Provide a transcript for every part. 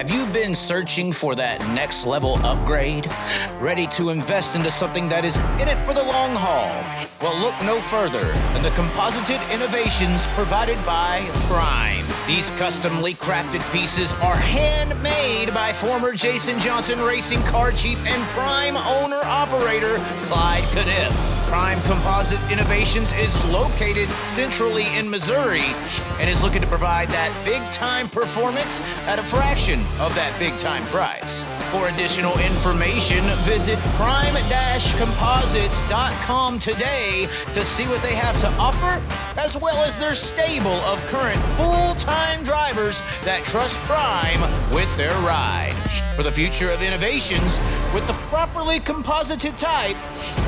Have you been searching for that next level upgrade? Ready to invest into something that is in it for the long haul? Well, look no further than the composited innovations provided by Prime. These customly crafted pieces are handmade by former Jason Johnson Racing car chief and Prime owner-operator Clyde Kennedale. Prime Composite Innovations is located centrally in Missouri and is looking to provide that big-time performance at a fraction of that big-time price. For additional information, visit prime-composites.com today to see what they have to offer, as well as their stable of current full-time drivers that trust Prime with their ride. For the future of innovations, with the properly composited type,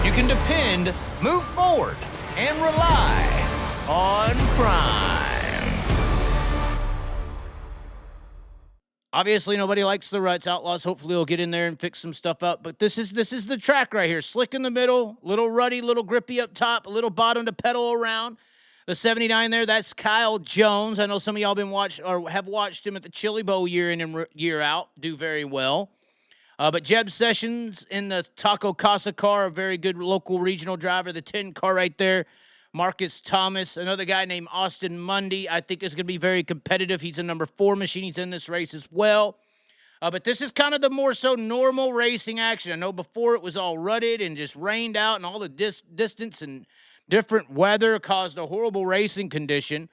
you can depend, move forward, and rely on Prime. Obviously, nobody likes the ruts. Outlaws hopefully will get in there and fix some stuff up. But this is the track right here. Slick in the middle, little ruddy, little grippy up top, a little bottom to pedal around. The 79 there, that's Kyle Jones. I know some of y'all have watched him at the Chili Bowl year in and year out do very well. But Jeb Sessions in the Taco Casa car, a very good local regional driver. The 10 car right there, Marcus Thomas. Another guy named Austin Mundy, I think is going to be very competitive. He's a number 4 machine. He's in this race as well. But this is kind of the more so normal racing action. I know before it was all rutted and just rained out, and all the distance and different weather caused a horrible racing condition.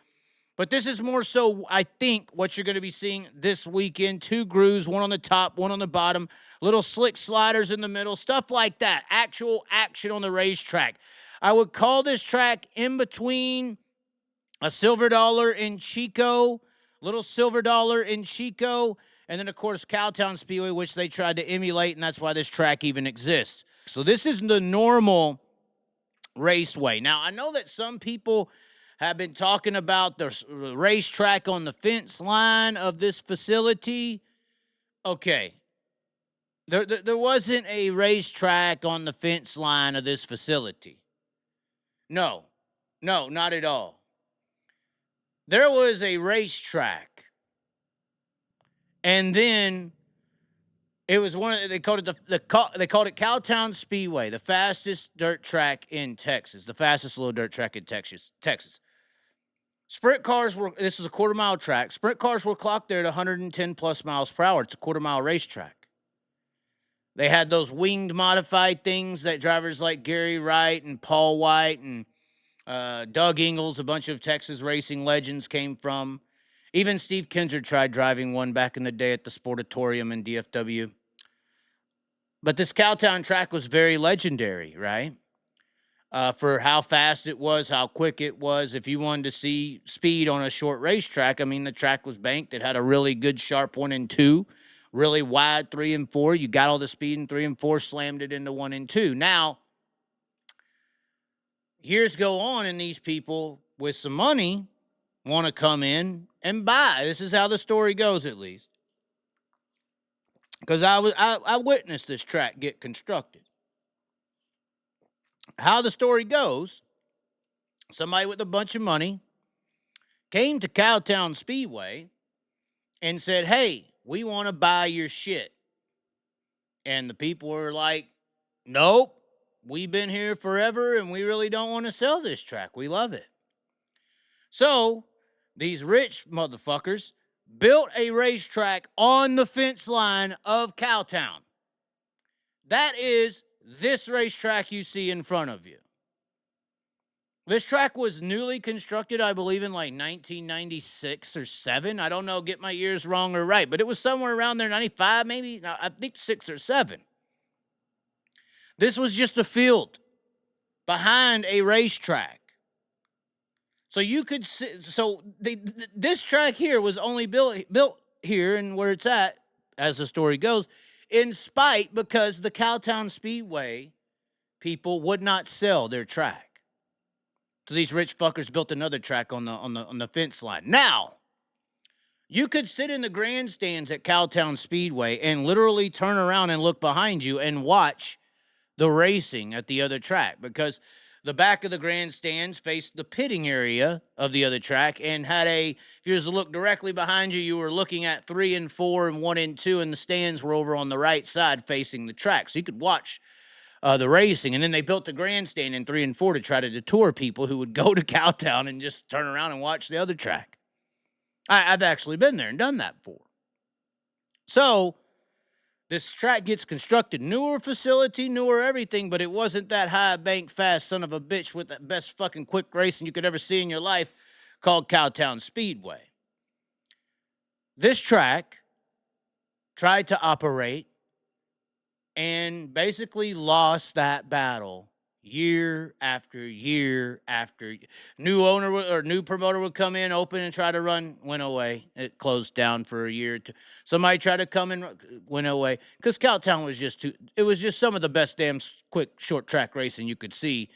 But this is more so, I think, what you're going to be seeing this weekend. 2 grooves, one on the top, one on the bottom, little slick sliders in the middle, stuff like that. Actual action on the racetrack. I would call this track in between a Silver Dollar in Chico, little Silver Dollar in Chico, and then, of course, COWTOWN Speedway, which they tried to emulate, and that's why this track even exists. So this is the normal raceway. Now, I know that some people have been talking about the racetrack on the fence line of this facility. Okay. There wasn't a racetrack on the fence line of this facility. No, not at all. There was a racetrack. And then it was they called it COWTOWN Speedway, the fastest dirt track in Texas, the fastest little dirt track in Texas. Sprint cars this is a quarter-mile track. Sprint cars were clocked there at 110 plus miles per hour. It's a quarter-mile racetrack. They had those winged modified things that drivers like Gary Wright and Paul White and Doug Ingles, a bunch of Texas racing legends, came from. Even Steve Kinzer tried driving one back in the day at the Sportatorium in DFW. But this COWTOWN track was very legendary, right? For how fast it was, how quick it was. If you wanted to see speed on a short racetrack, I mean, the track was banked. It had a really good sharp 1 and 2, really wide 3 and 4. You got all the speed in 3 and 4, slammed it into 1 and 2. Now, years go on, and these people with some money want to come in and buy. This is how the story goes, at least. Because I witnessed this track get constructed. How the story goes, somebody with a bunch of money came to COWTOWN Speedway and said, hey, we want to buy your shit. And the people were like, nope, we've been here forever and we really don't want to sell this track. We love it. So these rich motherfuckers built a racetrack on the fence line of COWTOWN. That is this racetrack you see in front of you. This track was newly constructed, I believe, in like 1996 or 7. I don't know, get my years wrong or right, but it was somewhere around there, 95 maybe, I think 6 or 7. This was just a field behind a racetrack. So you could see, this track here was only built here and where it's at, as the story goes, in spite because the COWTOWN Speedway people would not sell their track. So these rich fuckers built another track on the fence line. Now, you could sit in the grandstands at COWTOWN Speedway and literally turn around and look behind you and watch the racing at the other track, because The back of the grandstands faced the pitting area of the other track and had if you was to look directly behind you, you were looking at 3 and 4 and 1 and 2, and the stands were over on the right side facing the track. So you could watch the racing. And then they built the grandstand in 3 and 4 to try to deter people who would go to COWTOWN and just turn around and watch the other track. I've actually been there and done that before. So this track gets constructed, newer facility, newer everything, but it wasn't that high bank fast son of a bitch with the best fucking quick racing you could ever see in your life called COWTOWN Speedway. This track tried to operate and basically lost that battle year after year after. New owner or new promoter would come in, open and try to run, went away. It closed down for a year or two. Somebody tried to come in, went away. Because COWTOWN was it was just some of the best damn quick short track racing you could see,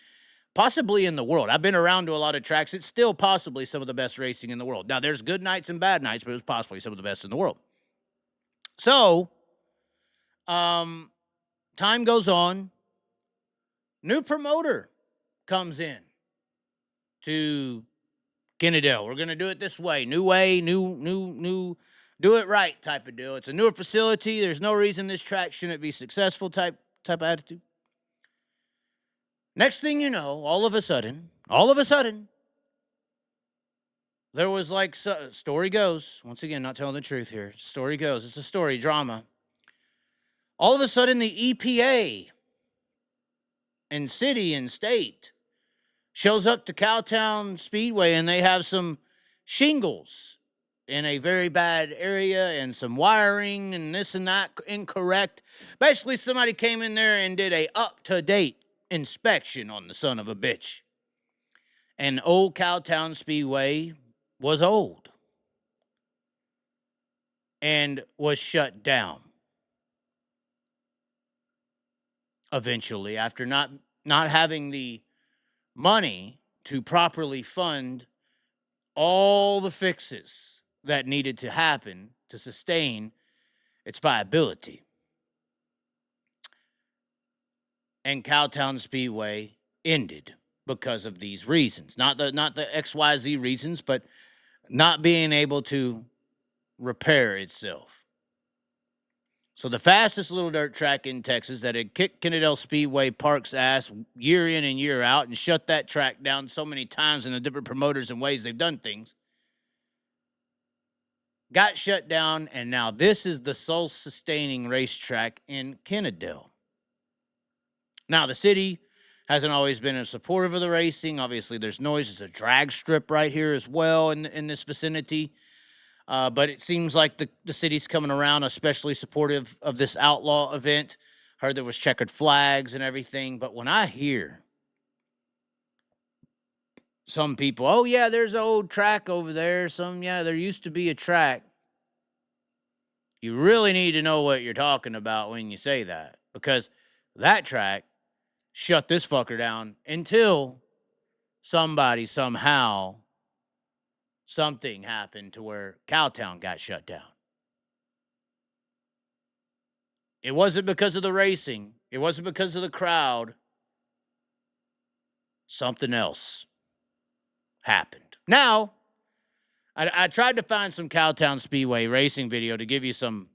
possibly in the world. I've been around to a lot of tracks. It's still possibly some of the best racing in the world. Now, there's good nights and bad nights, but it was possibly some of the best in the world. So, time goes on. New promoter comes in to Kennedale. We're going to do it this way. New way, new, do it right type of deal. It's a newer facility. There's no reason this track shouldn't be successful type of attitude. Next thing you know, all of a sudden, there was like, story goes, once again, not telling the truth here. Story goes, it's a story, drama. All of a sudden, the EPA and city and state shows up to COWTOWN Speedway, and they have some shingles in a very bad area and some wiring and this and that incorrect. Basically, somebody came in there and did a up-to-date inspection on the son of a bitch. And old COWTOWN Speedway was old and was shut down. Eventually, after not having the money to properly fund all the fixes that needed to happen to sustain its viability. And COWTOWN Speedway ended because of these reasons. Not the XYZ reasons, but not being able to repair itself. So the fastest little dirt track in Texas that had kicked Kennedale Speedway Park's ass year in and year out and shut that track down so many times in the different promoters and ways they've done things, got shut down, and now this is the sole sustaining racetrack in Kennedale. Now, the city hasn't always been supportive of the racing. Obviously, there's noise. There's a drag strip right here as well in this vicinity. But it seems like the city's coming around, especially supportive of this outlaw event. Heard there was checkered flags and everything. But when I hear some people, oh, yeah, there's an old track over there. There used to be a track. You really need to know what you're talking about when you say that. Because that track shut this fucker down until somebody somehow something happened to where COWTOWN got shut down. It wasn't because of the racing. It wasn't because of the crowd. Something else happened. Now, I tried to find some COWTOWN Speedway racing video to give you some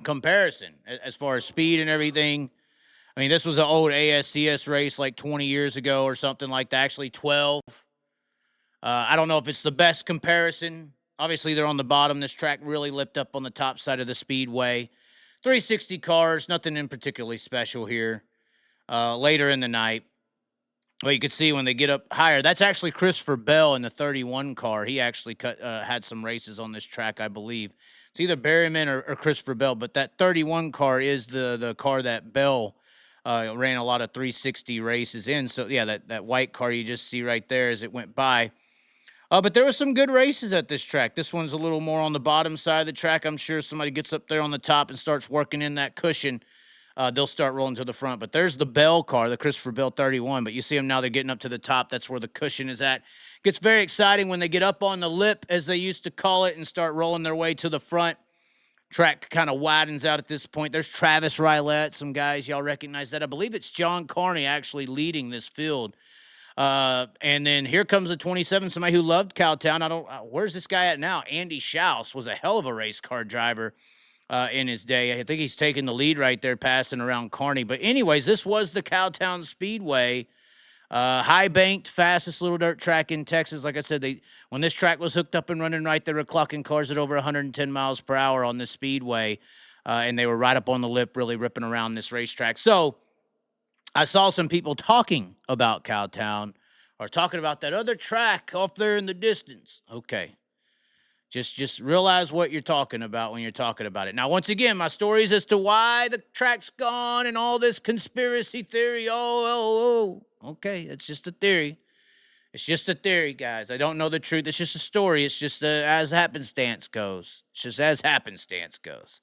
comparison as far as speed and everything. I mean, this was an old ASCS race like 20 years ago or something like that. Actually, 12. I don't know if it's the best comparison. Obviously, they're on the bottom. This track really lipped up on the top side of the speedway. 360 cars, nothing in particularly special here. Later in the night, well, you could see when they get up higher. That's actually Christopher Bell in the 31 car. He actually had some races on this track, I believe. It's either Berryman or Christopher Bell, but that 31 car is the car that Bell ran a lot of 360 races in. So, yeah, that white car you just see right there as it went by. But there were some good races at this track. This one's a little more on the bottom side of the track. I'm sure somebody gets up there on the top and starts working in that cushion. They'll start rolling to the front. But there's the Bell car, the Christopher Bell 31. But you see them now, they're getting up to the top. That's where the cushion is at. Gets very exciting when they get up on the lip, as they used to call it, and start rolling their way to the front. Track kind of widens out at this point. There's Travis Rylett, some guys. Y'all recognize that. I believe it's John Carney actually leading this field And then here comes a 27, somebody who loved Cowtown. I don't, where's this guy at now? Andy Schaus was a hell of a race car driver in his day. I think he's taking the lead right there, passing around Carney. But anyways, this was the COWTOWN Speedway. High banked, fastest little dirt track in Texas. Like I said, when this track was hooked up and running right, they were clocking cars at over 110 miles per hour on this speedway. And they were right up on the lip, really ripping around this racetrack. So I saw some people talking about Cowtown or talking about that other track off there in the distance. Okay. Just realize what you're talking about when you're talking about it. Now, once again, my stories as to why the track's gone and all this conspiracy theory. Oh. Okay, it's just a theory. It's just a theory, guys. I don't know the truth. It's just a story. It's just as happenstance goes. It's just as happenstance goes.